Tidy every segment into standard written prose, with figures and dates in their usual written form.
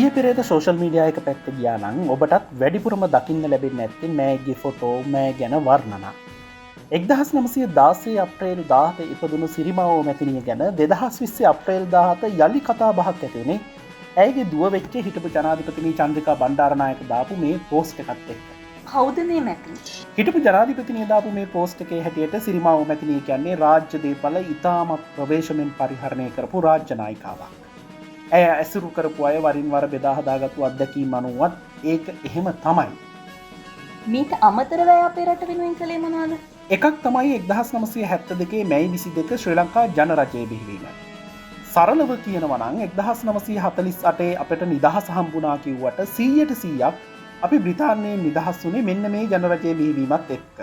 මේ පෙරේද social media එක පැත්ත ගියා නම් ඔබටත් වැඩිපුරම දකින්න ලැබෙන්නේ නැත්තේ මෑගේ ෆොටෝ මෑ ගැන වර්ණනා. 1916 අප්‍රේල් 17 ඉපදුණු සිරිමාවෝ මැතිනිය ගැන 2020 අප්‍රේල් 17 යලි කතා බහක් ඇති වුණේ ඇයගේ දුව වෙච්ච හිටපු ජනාධිපතිනී චන්ද්‍රිකා බණ්ඩාරනායක දාපු මේ පෝස්ට් එකත් එක්ක. කවුද මේ මැතිනි? හිටපු ජනාධිපතිනිය දාපු මේ පෝස්ට් එකේ හැටියට සිරිමාවෝ මැතිනිය කියන්නේ රාජ්‍ය දේපල ඉතාමත් ප්‍රවේශමෙන් පරිහරණය කරපු රාජ්‍ය නායිකාවක්. ඇය ඇසුරු කරපු අය වරින් වර බෙදා හදාගත්තු අත්දැකීම් අනුවත් ඒක එහෙම තමයි. මීට අමතරව අය අපේ රට වෙනුවෙන් කළේ මොනවද? එකක් තමයි 1972 මැයි 22 ශ්‍රී ලංකා ජනරජය බිහිවීම. සරලව කියනවා නම් 1948 අපිට නිදහස හම්බුණා කිව්වට 100% අපි බ්‍රිතාන්‍යයෙන් නිදහස් වුණේ මෙන්න මේ ජනරජය බිහිවීමත් එක්ක.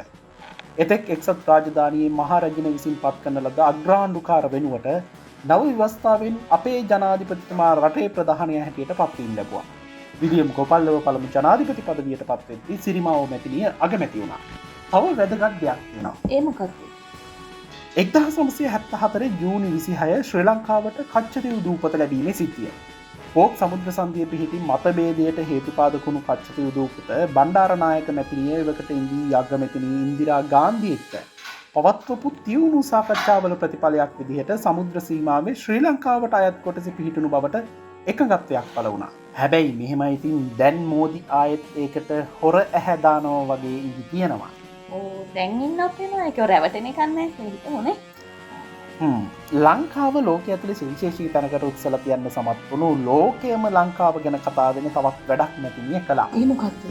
එතෙක් එක්සත් රාජධානියේ මහරජින විසින් පත් කරන ලද අග්‍රාණ්ඩුකාර වෙනුවට නව ව්‍යවස්ථාවෙන් අපේ ජනාධිපතිතුමා රටේ ප්‍රධානය හැටියට පත්වීම ලැබුවා. විලියම් කොපල්ලව පළමු ජනාධිපති පදවියට පත්වෙද්දී සිරිමාවෝ මැතිනිය අගමැති වුණා. තව වැදගත් දෙයක් වෙනවා. ඒ මොකක්ද? 1974 ජූනි 26 ශ්‍රී ලංකාවට කච්චදෙව් දූපත ලැබීමේ සිද්ධිය. පෝක් සමුද්‍ර සන්ධිය පිහිටි මතභේදයට හේතුපාදකුණු කච්චදෙව් දූපත බණ්ඩාරනායක මැතිනිය එවකට ඉන්දී අගමැතිනී ඉන්දිරා ගාන්ධි එක්ක පවත්වපු තියුණු සාකච්ඡාවල ප්‍රතිඵලයක් විදිහට සමුද්‍ර සීමාවේ ශ්‍රී ලංකාවට අයත් කොටස පිහිටුණු බවට එකඟත්වයක් පළ වුණා. හැබැයි මෙහෙමයි ඉතින් දැන් මෝදි ආයෙත් ඒකට හොර ඇහැ දානවා වගේ ඉඳි තියෙනවා. ඕ දැන් ඉන්න අපේ නායකයෝ රැවටෙන එකක් නැහැ හිතුනේ. ලංකාව ලෝකයේ ඇතුලේ සුවිශේෂී තැනකට උත්සලා තියන්න සමත් වුණු ලෝකයේම ලංකාව ගැන කතා වෙන තවත් වැඩක් නැතිනිය කළා. ඒ මොකක්ද?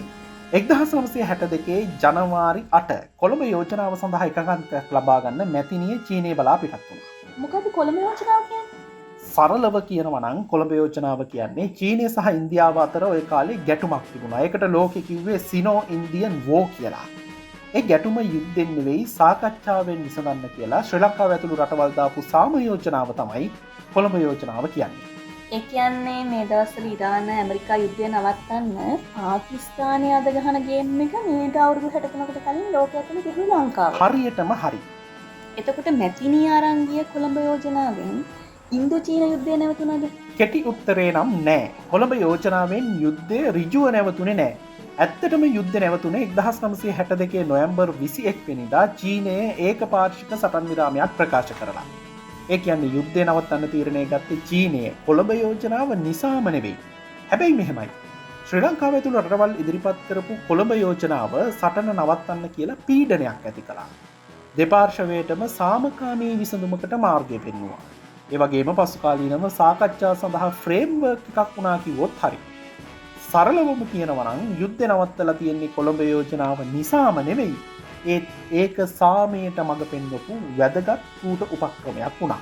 1962 ජනවාරි 8 කොළඹ යෝජනාව සඳහා එකඟත්වයක් ලබා ගන්න මැතිනිය චීනය බලා පිටත් වුණා. මොකද කොළඹ යෝජනාව කියන්නේ? සරලව කියනවා නම් කොළඹ යෝජනාව කියන්නේ චීනය සහ ඉන්දියාව අතර ওই කාලේ ගැටුමක් තිබුණා. ඒකට ලෝකෙ කිව්වේ සිනෝ ඉන්දියන් වෝ කියලා. ඒ ගැටුම යුද්ධෙන් නෙවෙයි සාකච්ඡාවෙන් විසඳන්න කියලා ශ්‍රී ලංකාව ඇතුළු රටවල් දාපු සාම යෝජනාව තමයි කොළඹ යෝජනාව කියන්නේ. ඒ කියන්නේ මේ දවස්වල ඉරාන ඇමරිකා යුද්ධය නවත්තන්න පාකිස්තානය අද ගහන ගේම් එක මේට අවුරුදු 63කට කලින් ලෝකයේ ඇතුළේ තිබුණු ලංකාව. හරියටම හරි. එතකොට මැතිනිය අරන් ගිය කොළඹ යෝජනාවෙන් ඉන්දෝ චීන යුද්ධය නැවතුණාද? කෙටි උත්තරේ නම් නෑ. කොළඹ යෝජනාවෙන් යුද්ධය ඍජුව නැවතුනේ නෑ. ඇත්තටම යුද්ධ නැවතුනේ 1962 නොවැම්බර් 21 වෙනිදා චීනයේ ඒකපාර්ශ්වික සටන් විරාමයක් ප්‍රකාශ කරලා. ඒ කියන්නේ යුද්ධය නවත්තන්න තීරණය ගත්තේ චීනය කොළඹ යෝජනාව නිසාම නෙවෙයි. හැබැයි මෙහෙමයි. ශ්‍රී ලංකාව ඇතුළු රටවල් ඉදිරිපත් කරපු කොළඹ යෝජනාව සටන නවත්තන්න කියලා පීඩනයක් ඇති කළා. දෙපාර්ශවයටම සාමකාමී විසඳුමකට මාර්ගය පෙන්වුවා. ඒ වගේම පසු කාලීනව සාකච්ඡා සඳහා ෆ්‍රේම්වර්ක් එකක් වුණා කිව්වොත් හරි. සරලවම කියනවා නම් යුද්ධ නවත්තලා තියෙන්නේ කොළඹ යෝජනාව නිසාම නෙවෙයි. ඒක සාමයට මඟ පෙන්වපු වැදගත් කූට උපක්‍රමයක් වුණා.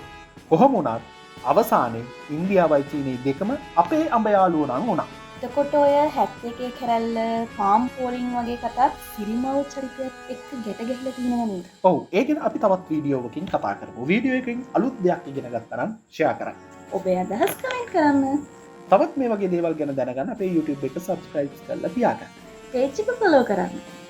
කොහොම වුණත් අවසානයේ ඉන්දියාවයි චීනය දෙකම අපේ අඹ යාළුවෝ නම් වුණා. එතකොට ඔය 71 කැරැල්ල පාම් පෝලිං වගේ කතාත් සිරිමාව චරිතයත් එක්ක ගැට ගැහිලා තියෙනවා නේද? ඔව් ඒක අපි තවත් වීඩියෝවකින් කතා කරමු. වීඩියෝ එකකින් අලුත් දෙයක් ඉගෙන ගත්තා නම් ෂෙයා කරන්න. ඔබේ අදහස් කමෙන්ට් කරන්න. තවත් මේ වගේ දේවල් ගැන දැනගන්න අපේ YouTube එක subscribe කරලා තියාගන්න. page එක follow කරන්න.